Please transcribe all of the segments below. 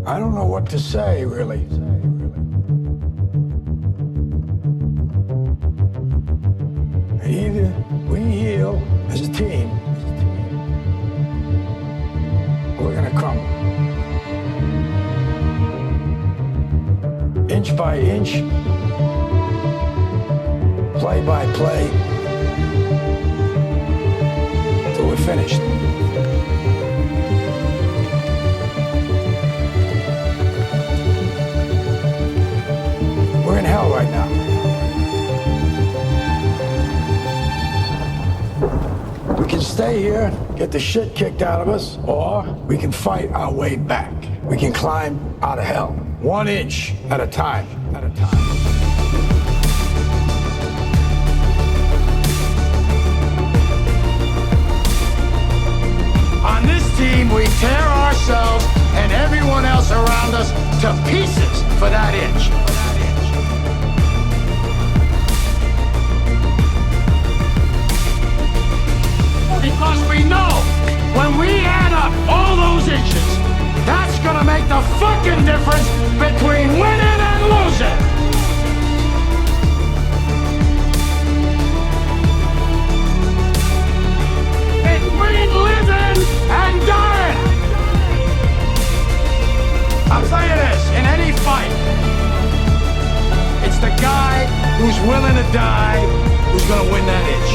I don't know what to say, really. Either we heal as a team, or we're gonna crumble. Inch by inch, play by play, till we're finished. We're in hell right now. We can stay here, get the shit kicked out of us, or we can fight our way back. We can climb out of hell, 1 inch at a time, On this team, we tear ourselves and everyone else around us to pieces for that inch. Because we know when we add up all those inches, that's gonna make the fucking difference between winning and losing. Between living and dying. I'll tell you this, in any fight, it's the guy who's willing to die who's gonna win that inch.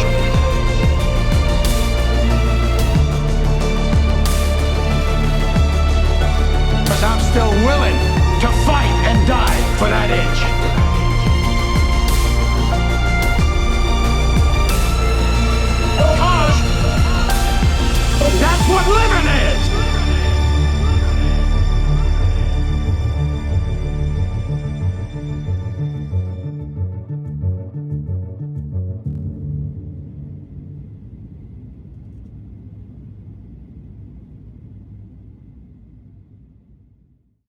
I'm still willing to fight and die for that inch. Because that's what living is.